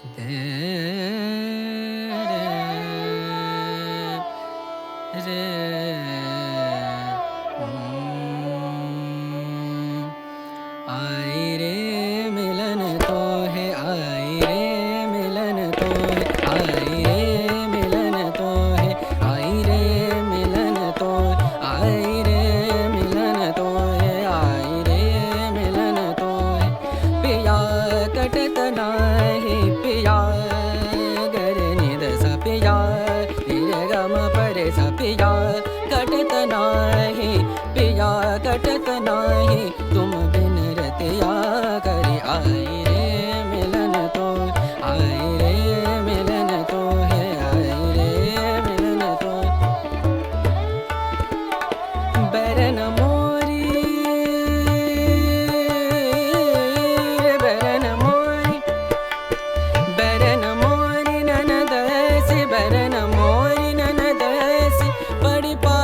दे रे आई रे मिलन तो है, आई रे मिलन तो है, आई रे मिलन तो है, आई रे मिलन तो है, आई रे मिलन तो है, आई रे मिलन तो है। पिया कटत नाही पिया गर निद स पिया रे गम परे स पिया कटत नाही पिया कटत नाही तुम बिन रतिया करे आई रे मिलन तो, आई रे मिलन तो है, आई रे मिलन तो। बरन मोरी बरन मोरी बरन मोरी ननद ऐसी बरन मोरी ननद ऐसी बड़ी पा